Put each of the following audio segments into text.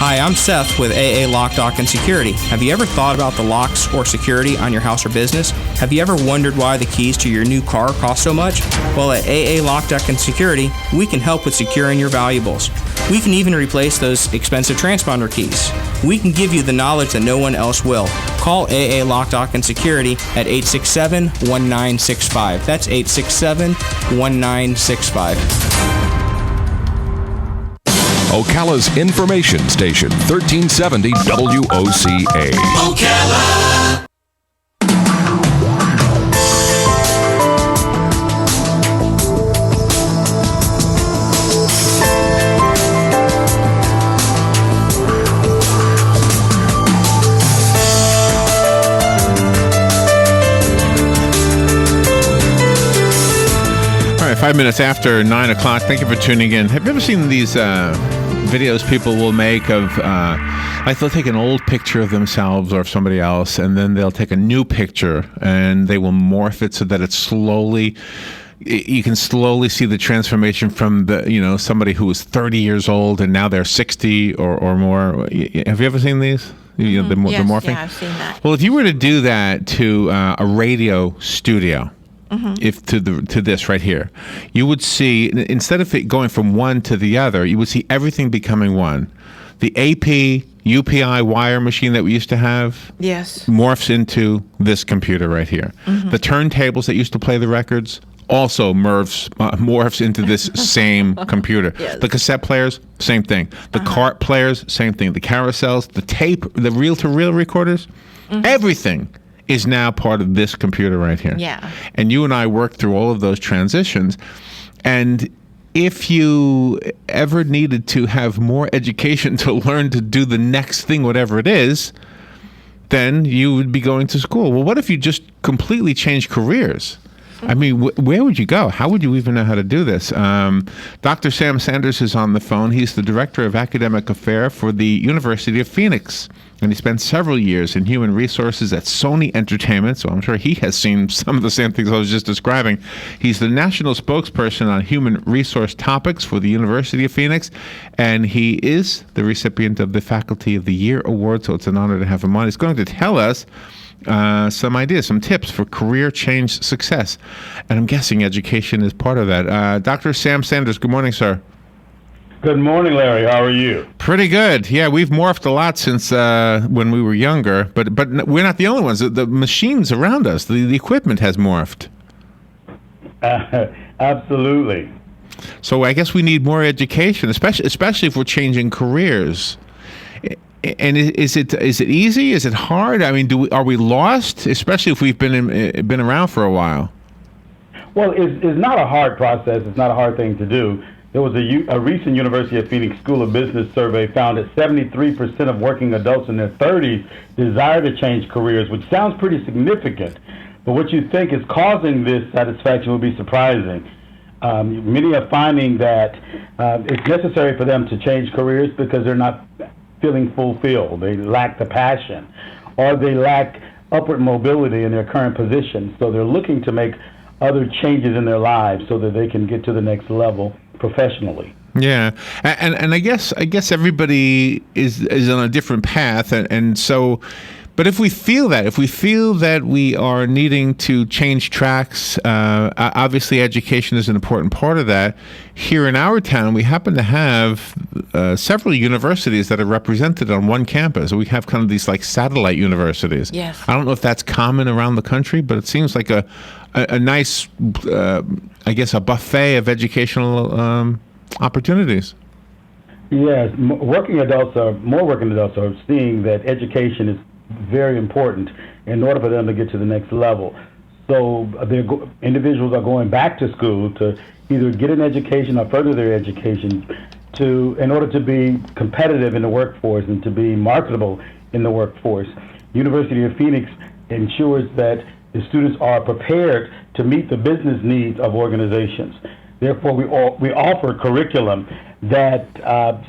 Hi, I'm Seth with AA Lock, Dock, and Security. Have you ever thought about the locks or security on your house or business? Have you ever wondered why the keys to your new car cost so much? Well, at AA Lock, Dock, and Security, we can help with securing your valuables. We can even replace those expensive transponder keys. We can give you the knowledge that no one else will. Call AA Lock, Dock, and Security at 867-1965. That's 867-1965. Ocala's information station, 1370 WOCA. Ocala! All right, 5 minutes after 9 o'clock. Thank you for tuning in. Have you ever seen these videos people will make of, like they'll take an old picture of themselves or of somebody else, and then they'll take a new picture and they will morph it so that it's slowly, you can slowly see the transformation from the, somebody who was 30 years old and now they're 60 or more. Have you ever seen these? The morphing? Yeah, I've seen that. Well, if you were to do that to a radio studio, if to this right here, you would see, instead of it going from one to the other, you would see everything becoming one. The AP UPI wire machine that we used to have, yes, morphs into this computer right here. The turntables that used to play the records also morphs into this same computer. Yes. The cassette players, same thing. The cart players, same thing. The carousels, the tape, the reel-to-reel recorders, everything is now part of this computer right here. Yeah. And you and I worked through all of those transitions. And if you ever needed to have more education to learn to do the next thing, whatever it is, then you would be going to school. Well, what if you just completely changed careers? I mean, where would you go? How would you even know how to do this? Dr. Sam Sanders is on the phone. He's the Director of Academic Affairs for the University of Phoenix. And he spent several years in human resources at Sony Entertainment, so I'm sure he has seen some of the same things I was just describing. He's the national spokesperson on human resource topics for the University of Phoenix, and he is the recipient of the Faculty of the Year Award, so it's an honor to have him on. He's going to tell us some ideas, some tips for career change success. And I'm guessing education is part of that. Dr. Sam Sanders, good morning, sir. Good morning, Larry. How are you? Pretty good. Yeah, we've morphed a lot since when we were younger, but we're not the only ones. The machines around us, the equipment has morphed. Absolutely. So I guess we need more education, especially if we're changing careers. And is it easy? Is it hard? I mean, are we lost, especially if we've been around for a while? Well, it's not a hard process. It's not a hard thing to do. There was a recent University of Phoenix School of Business survey found that 73% of working adults in their 30s desire to change careers, which sounds pretty significant. But what you think is causing this satisfaction will be surprising. Many are finding that it's necessary for them to change careers because they're not feeling fulfilled. They lack the passion, or they lack upward mobility in their current position. So they're looking to make other changes in their lives so that they can get to the next level professionally. Yeah, and I guess everybody is on a different path, and so. But if we feel that we are needing to change tracks, obviously education is an important part of that. Here in our town, we happen to have several universities that are represented on one campus. We have kind of these like satellite universities. Yes. I don't know if that's common around the country, but it seems like a nice, I guess, a buffet of educational opportunities. Yes, more working adults are seeing that education is very important in order for them to get to the next level. So individuals are going back to school to either get an education or further their education in order to be competitive in the workforce and to be marketable in the workforce. University of Phoenix ensures that the students are prepared to meet the business needs of organizations. Therefore, we offer curriculum that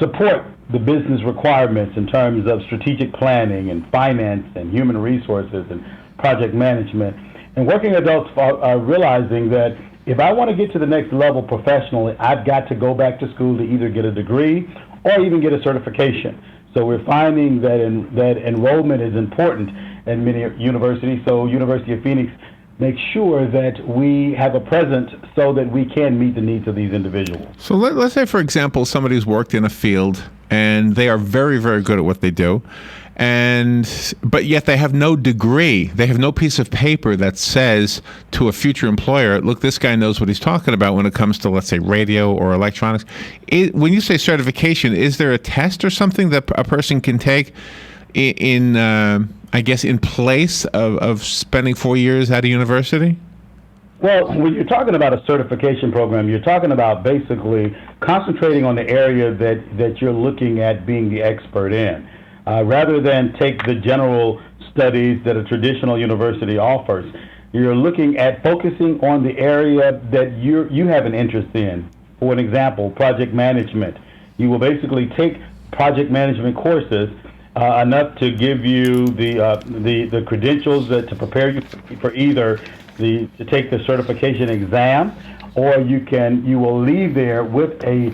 support the business requirements in terms of strategic planning and finance and human resources and project management. And working adults are realizing that if I want to get to the next level professionally, I've got to go back to school to either get a degree or even get a certification. So we're finding that that enrollment is important at many universities. So University of Phoenix makes sure that we have a presence so that we can meet the needs of these individuals. So let's say, for example, somebody's worked in a field and they are very, very good at what they do, but yet they have no degree. They have no piece of paper that says to a future employer, look, this guy knows what he's talking about when it comes to, let's say, radio or electronics. When you say certification, is there a test or something that a person can take in place of spending 4 years at a university? Well, when you're talking about a certification program, you're talking about basically concentrating on the area that you're looking at being the expert in. Rather than take the general studies that a traditional university offers, you're looking at focusing on the area that you have an interest in. For an example, project management. You will basically take project management courses enough to give you the credentials to prepare you for either to take the certification exam, or you will leave there with a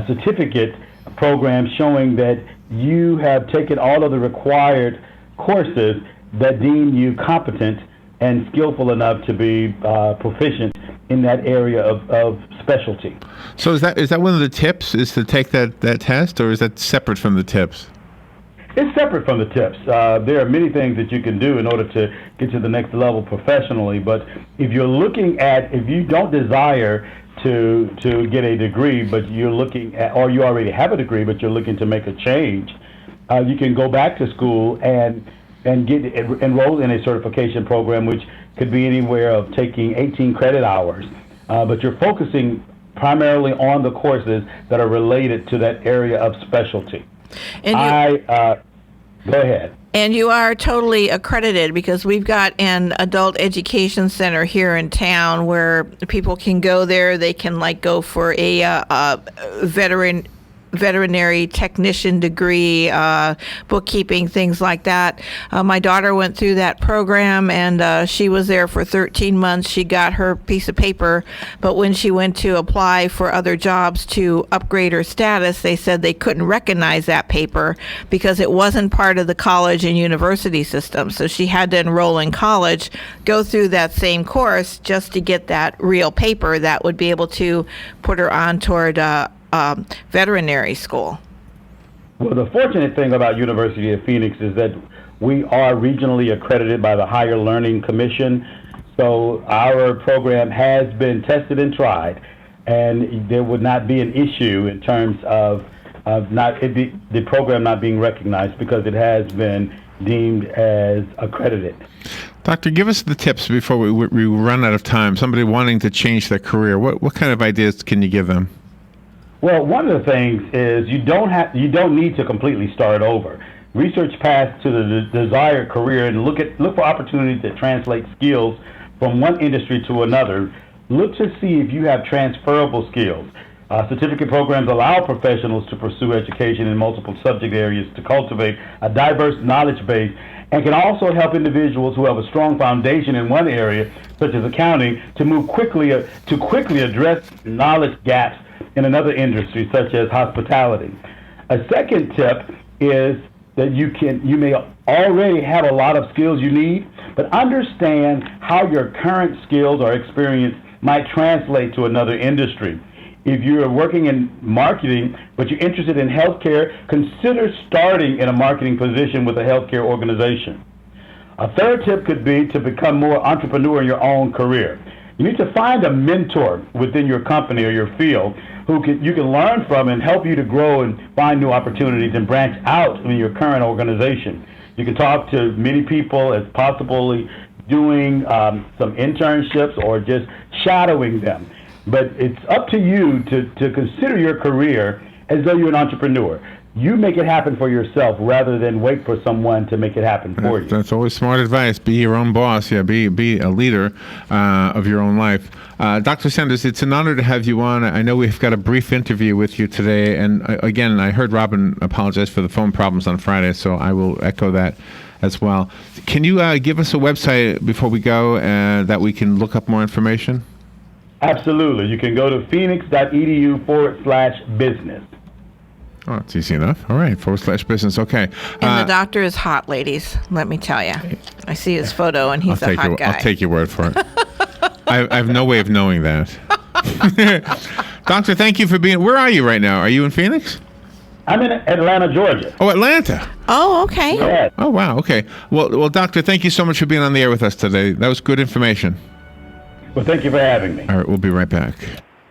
certificate program showing that you have taken all of the required courses that deem you competent and skillful enough to be proficient in that area of specialty. So is that one of the tips, is to take that test, or is that separate from the tips? It's separate from the tips. There are many things that you can do in order to get to the next level professionally, but if you don't desire to get a degree, but you're looking at, or you already have a degree, but you're looking to make a change, you can go back to school and get enrolled in a certification program, which could be anywhere of taking 18 credit hours. But you're focusing primarily on the courses that are related to that area of specialty. And go ahead. And you are totally accredited, because we've got an adult education center here in town where people can go there. They can go for a veterinary technician degree, bookkeeping, things like that. My daughter went through that program, and she was there for 13 months. She got her piece of paper, but when she went to apply for other jobs to upgrade her status, they said they couldn't recognize that paper because it wasn't part of the college and university system. So she had to enroll in college, go through that same course just to get that real paper that would be able to put her on toward veterinary school. Well, the fortunate thing about University of Phoenix is that we are regionally accredited by the Higher Learning Commission. So our program has been tested and tried, and there would not be an issue in terms of the program not being recognized, because it has been deemed as accredited. Doctor, give us the tips before we run out of time. Somebody wanting to change their career, what kind of ideas can you give them? Well, one of the things is you don't need to completely start over. Research paths to the desired career and look for opportunities that translate skills from one industry to another. Look to see if you have transferable skills. Certificate programs allow professionals to pursue education in multiple subject areas to cultivate a diverse knowledge base, and can also help individuals who have a strong foundation in one area, such as accounting, to move quickly address knowledge gaps in another industry, such as hospitality. A second tip is that you may already have a lot of skills you need, but understand how your current skills or experience might translate to another industry. If you're working in marketing, but you're interested in healthcare, consider starting in a marketing position with a healthcare organization. A third tip could be to become more entrepreneur in your own career. You need to find a mentor within your company or your field who you can learn from and help you to grow and find new opportunities and branch out in your current organization. You can talk to many people as possibly doing some internships or just shadowing them. But it's up to you to consider your career as though you're an entrepreneur. You make it happen for yourself rather than wait for someone to make it happen for you. That's always smart advice. Be your own boss. Yeah, be a leader of your own life. Dr. Sanders, it's an honor to have you on. I know we've got a brief interview with you today. And again, I heard Robin apologize for the phone problems on Friday, so I will echo that as well. Can you give us a website before we go that we can look up more information? Absolutely. You can go to phoenix.edu/business. Oh, it's easy enough. All right, /business. Okay. And the doctor is hot, ladies. Let me tell you. I see his photo, and he's a hot guy. I'll take your word for it. I have no way of knowing that. Doctor, thank you for being. Where are you right now? Are you in Phoenix? I'm in Atlanta, Georgia. Oh, Atlanta. Oh, okay. Yeah. Oh, wow. Okay. Well, Doctor, thank you so much for being on the air with us today. That was good information. Well, thank you for having me. All right, we'll be right back.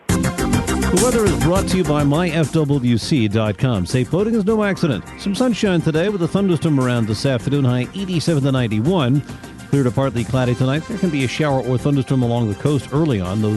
The weather is brought to you by myfwc.com. Safe boating is no accident. Some sunshine today with a thunderstorm around this afternoon, high 87 to 91. Clear to partly cloudy tonight. There can be a shower or thunderstorm along the coast early on. Those